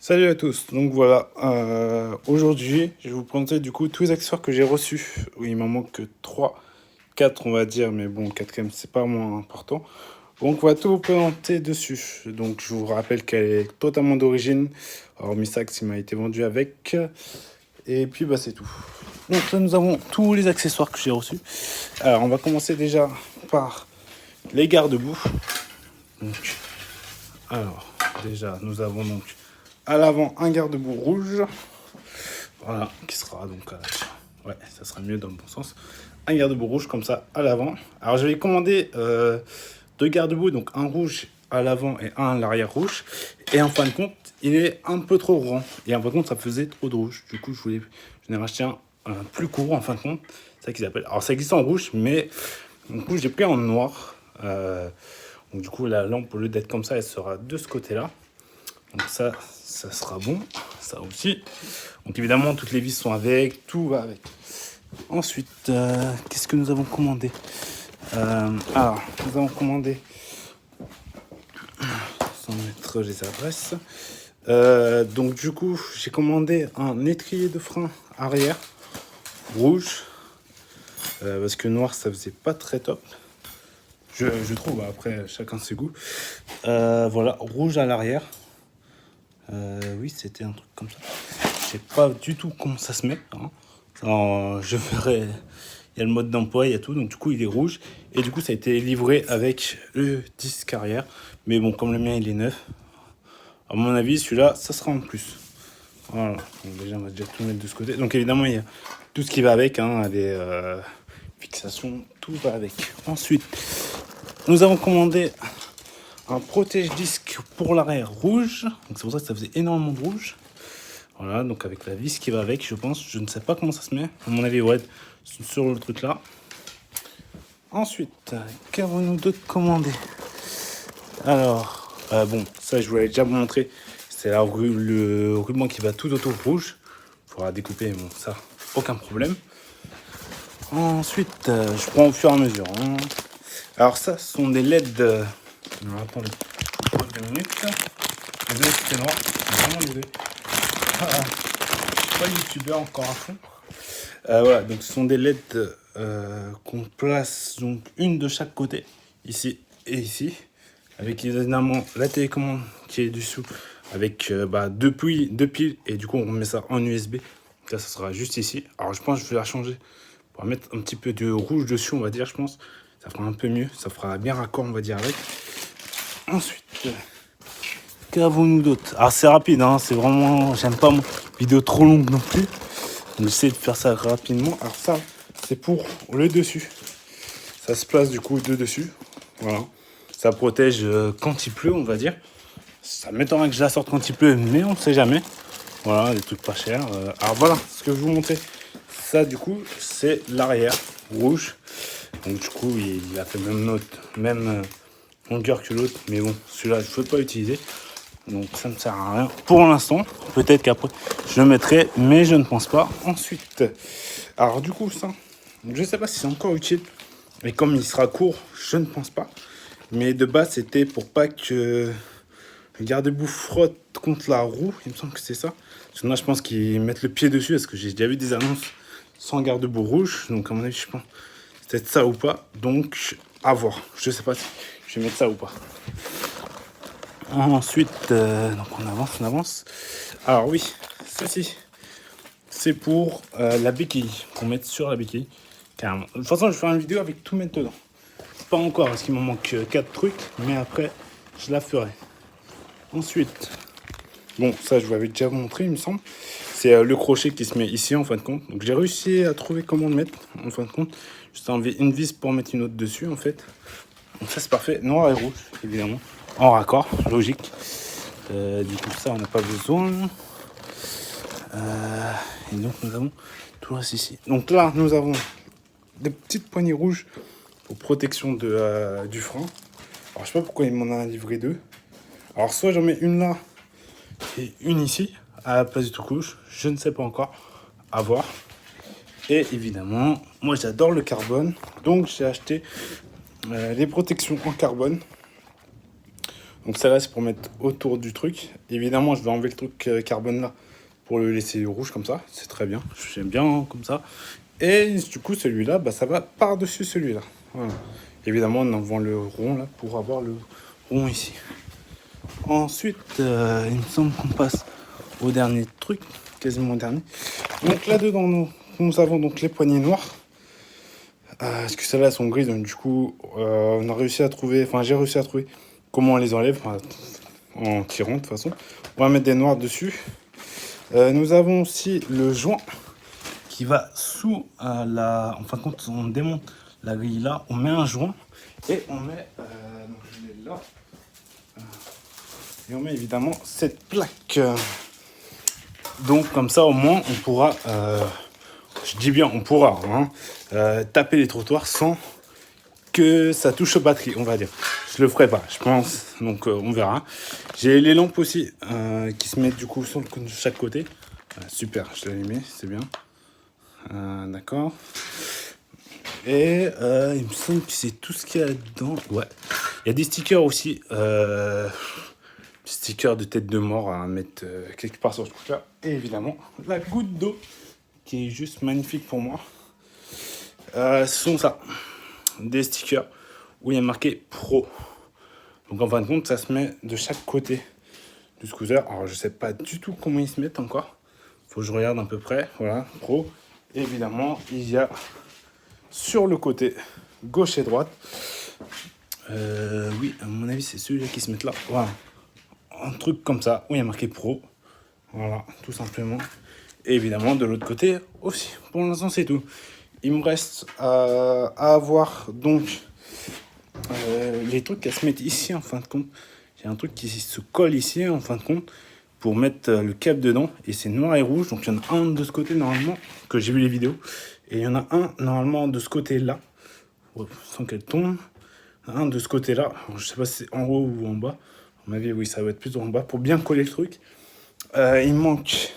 Salut à tous, donc voilà, aujourd'hui je vais vous présenter du coup tous les accessoires que j'ai reçus. Oui, il m'en manque que 3, 4 on va dire, mais bon, le quatrième c'est pas moins important. Donc on va tout vous présenter dessus. Donc je vous rappelle qu'elle est totalement d'origine, hormis ça qui m'a été vendu avec. Et puis bah c'est tout. Donc là nous avons tous les accessoires que j'ai reçus. Alors on va commencer déjà par les garde-boue. Donc, alors déjà nous avons donc à l'avant un garde-boue rouge, voilà, qui sera donc ouais, ça sera mieux dans le bon sens. Un garde-boue rouge comme ça à l'avant. Alors j'avais commandé deux garde-boue, donc un rouge à l'avant et un à l'arrière rouge. Et en fin de compte, il est un peu trop grand. Et en fin de compte, ça faisait trop de rouge. Du coup, j'en ai racheté un plus court en fin de compte. C'est ça qu'ils appellent. Alors ça existe en rouge, mais du coup, j'ai pris en noir. Donc du coup, la lampe, au lieu d'être comme ça, elle sera de ce côté-là. Donc ça sera bon, ça aussi. Donc évidemment, toutes les vis sont avec, tout va avec. Ensuite, qu'est-ce que nous avons commandé Alors, nous avons commandé, sans mettre les adresses. Donc du coup, j'ai commandé un étrier de frein arrière, rouge. Parce que noir, ça faisait pas très top. Je trouve, après, chacun ses goûts. Voilà, rouge à l'arrière. Oui, c'était un truc comme ça. Je sais pas du tout comment ça se met. Hein. Alors, je verrai. Il y a le mode d'emploi, il y a tout. Donc, du coup, il est rouge. Et du coup, ça a été livré avec le disque arrière. Mais bon, comme le mien, il est neuf. À mon avis, celui-là, ça sera en plus. Voilà. Donc, déjà, on va déjà tout mettre de ce côté. Donc, évidemment, il y a tout ce qui va avec. Hein, les fixations, tout va avec. Ensuite, nous avons commandé un protège-disque pour l'arrière rouge. Donc c'est pour ça que ça faisait énormément de rouge. Voilà, donc avec la vis qui va avec, je pense. Je ne sais pas comment ça se met. À mon avis, ouais, sur le truc là. Ensuite, qu'avons-nous d'autre commandé? Alors, bon, ça je vous l'avais déjà montré. C'est le ruban qui va tout autour rouge. Il faudra découper, bon, ça, aucun problème. Ensuite, je prends au fur et à mesure. Hein. Alors ça, ce sont des LED. Alors, attendez. 2 minutes. Désolé, c'était noir. Vraiment désolé. Je suis pas youtubeur encore à fond. Voilà, donc ce sont des LED qu'on place donc une de chaque côté, ici et ici, avec évidemment la télécommande qui est dessous, avec deux piles, et du coup on met ça en USB. Là, ça sera juste ici. Alors je pense que je vais la changer pour mettre un petit peu de rouge dessus, on va dire, je pense. Ça fera un peu mieux, ça fera bien raccord, on va dire, avec. Ensuite, qu'avons-nous d'autre? Alors c'est rapide, hein, c'est vraiment, j'aime pas vidéo trop longue non plus. Donc j'essaie de faire ça rapidement. Alors ça, c'est pour le dessus. Ça se place du coup de dessus. Voilà. Ça protège quand il pleut, on va dire. Ça m'étonnerait que je la sorte quand il pleut, mais on ne sait jamais. Voilà, des trucs pas chers. Alors voilà, ce que je vous montrais. Ça du coup, c'est l'arrière rouge. Donc du coup, il a fait même longueur que l'autre. Mais bon, celui-là, je ne peux pas utiliser. Donc ça ne sert à rien pour l'instant. Peut-être qu'après je le mettrai, mais je ne pense pas. Ensuite, alors du coup ça, je ne sais pas si c'est encore utile. Et comme il sera court, je ne pense pas. Mais de base c'était pour pas que le garde-boue frotte contre la roue. Il me semble que c'est ça. Parce que là je pense qu'ils mettent le pied dessus. Parce que j'ai déjà vu des annonces sans garde-boue rouge. Donc à mon avis je pense c'est peut-être ça ou pas. Donc à voir. Je sais pas si je vais mettre ça ou pas. Ensuite, donc on avance. Alors oui, ceci, c'est pour la béquille, qu'on mette sur la béquille, carrément. De toute façon, je vais faire une vidéo avec tout mettre dedans. Pas encore, parce qu'il m'en manque 4 trucs, mais après, je la ferai. Ensuite, bon, ça je vous l'avais déjà montré, il me semble. C'est le crochet qui se met ici, en fin de compte. Donc j'ai réussi à trouver comment le mettre, en fin de compte. Juste enlever une vis pour mettre une autre dessus, en fait. Donc ça c'est parfait, noir et rouge, évidemment. En raccord, logique. Du coup, ça, on n'a pas besoin. Et donc, nous avons tout le reste ici. Donc là, nous avons des petites poignées rouges pour protection du frein. Alors, je sais pas pourquoi il m'en a livré 2. Alors, soit j'en mets une là et une ici, à la place du tout-couche. Je ne sais pas encore. À voir. Et évidemment, moi, j'adore le carbone. Donc, j'ai acheté les protections en carbone. Donc ça là, c'est pour mettre autour du truc. Évidemment, je vais enlever le truc carbone là pour le laisser rouge comme ça. C'est très bien. J'aime bien hein, comme ça. Et du coup, celui-là, bah, ça va par-dessus celui-là. Voilà. Évidemment, en enlevant le rond là pour avoir le rond ici. Ensuite, il me semble qu'on passe au dernier truc, quasiment au dernier. Donc là-dedans, nous avons donc les poignées noires. Parce que celles-là sont grises, donc du coup, on a réussi à trouver, enfin j'ai réussi à trouver comment on les enlève, en tirant de toute façon. On va mettre des noirs dessus. Nous avons aussi le joint qui va sous la... En fin de compte, on démonte la grille là, on met un joint et on met... donc je l'ai là. Et on met évidemment cette plaque. Donc comme ça au moins on pourra... je dis bien on pourra taper les trottoirs sans que ça touche aux batteries, on va dire. Je le ferai pas, je pense, donc on verra. J'ai les lampes aussi qui se mettent du coup sur chaque côté. Super, je l'ai allumé, c'est bien. D'accord. Et il me semble que c'est tout ce qu'il y a dedans. Ouais. Il y a des stickers aussi. Stickers de tête de mort à mettre quelque part sur ce truc-là. Et évidemment, la goutte d'eau qui est juste magnifique pour moi. Ce sont ça. Des stickers où il y a marqué Pro. Donc en fin de compte, ça se met de chaque côté du scooter. Alors je sais pas du tout comment ils se mettent encore. Faut que je regarde à peu près. Voilà, Pro. Et évidemment, il y a sur le côté gauche et droite. Oui, à mon avis, c'est celui-là qui se met là. Voilà. Un truc comme ça où il y a marqué Pro. Voilà, tout simplement. Et évidemment, de l'autre côté aussi. Pour l'instant, c'est tout. Il me reste à avoir donc les trucs à se mettre ici en fin de compte. J'ai un truc qui se colle ici en fin de compte pour mettre le câble dedans. Et c'est noir et rouge. Donc il y en a un de ce côté normalement, que j'ai vu les vidéos. Et il y en a un normalement de ce côté-là, sans qu'elle tombe. Un de ce côté-là. Je sais pas si c'est en haut ou en bas. À mon avis, oui, ça va être plutôt en bas pour bien coller le truc. Il manque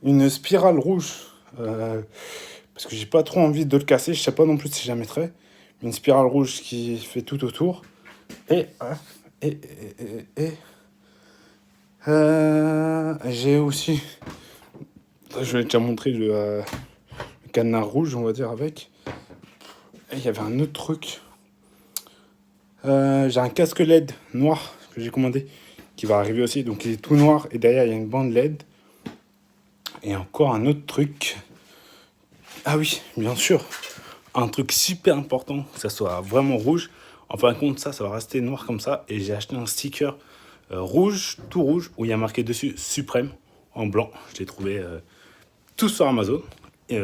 une spirale rouge. Parce que j'ai pas trop envie de le casser. Je sais pas non plus si je la mettrai. Une spirale rouge qui fait tout autour. Et j'ai aussi... Je vais déjà montrer le canard rouge, on va dire, avec. Et il y avait un autre truc. J'ai un casque LED noir que j'ai commandé qui va arriver aussi. Donc il est tout noir et derrière il y a une bande LED. Et encore un autre truc. Ah oui, bien sûr. Un truc super important, que ça soit vraiment rouge. En fin de compte, ça va rester noir comme ça. Et j'ai acheté un sticker rouge, tout rouge, où il y a marqué dessus Suprême en blanc. Je l'ai trouvé tout sur Amazon. Et,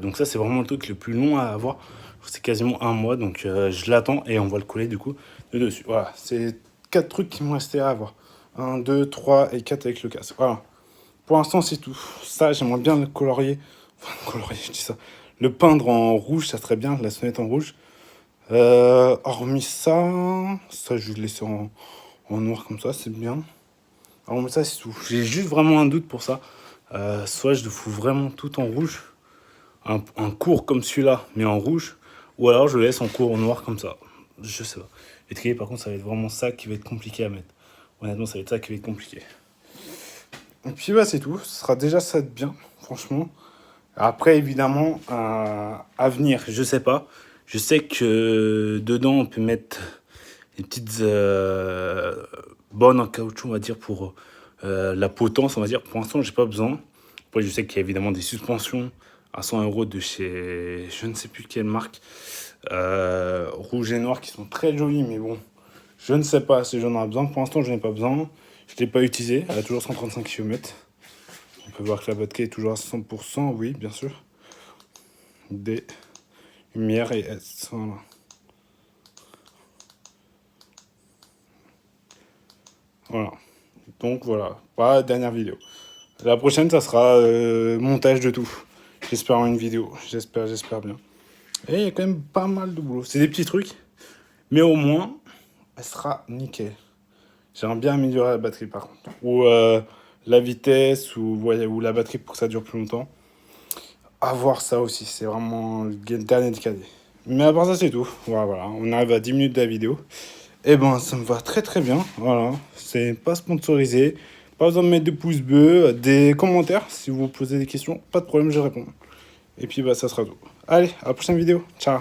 donc ça, c'est vraiment le truc le plus long à avoir. C'est quasiment un mois, donc je l'attends et on va le coller du coup de dessus. Voilà, c'est 4 trucs qui m'ont resté à avoir. 1, 2, 3 et 4 avec le casque. Voilà. Pour l'instant, c'est tout. Ça, j'aimerais bien le colorier. Enfin, colorier, je dis ça. Le peindre en rouge, ça serait bien, la sonnette en rouge. Hormis ça, je vais le laisser en noir comme ça, c'est bien. Hormis ça, c'est tout. J'ai juste vraiment un doute pour ça. Soit je le fous vraiment tout en rouge, un court comme celui-là, mais en rouge, ou alors je le laisse en court en noir comme ça. Je sais pas. L'étrier, par contre, ça va être vraiment ça qui va être compliqué à mettre. Honnêtement, ça va être ça qui va être compliqué. Et puis, bah, c'est tout. Ce sera déjà ça de bien, franchement. Après, évidemment, à venir, je sais pas. Je sais que dedans, on peut mettre des petites bonnes en caoutchouc, on va dire, pour la potence, on va dire. Pour l'instant, j'ai pas besoin. Après, je sais qu'il y a évidemment des suspensions à 100 € de chez je ne sais plus quelle marque, rouge et noir, qui sont très jolies, mais bon, je ne sais pas si j'en ai besoin. Pour l'instant, je n'ai pas besoin. Je ne l'ai pas utilisé. Elle a toujours 135 km. On peut voir que la batterie est toujours à 100%, oui, bien sûr. Des lumières et S. Voilà. Voilà. Donc voilà, pas la dernière vidéo. La prochaine, ça sera montage de tout. J'espère une vidéo. J'espère bien. Et il y a quand même pas mal de boulot. C'est des petits trucs, mais au moins, elle sera nickel. J'aimerais bien améliorer la batterie par contre. Ou la vitesse, ou la batterie pour que ça dure plus longtemps. À voir ça aussi, c'est vraiment le dernier cadet. Mais à part ça, c'est tout. Voilà, on arrive à 10 minutes de la vidéo. Et ben ça me va très très bien. Voilà, c'est pas sponsorisé. Pas besoin de mettre de pouces bleus, des commentaires. Si vous posez des questions, pas de problème, je réponds. Et puis bah ça sera tout. Allez, à la prochaine vidéo. Ciao.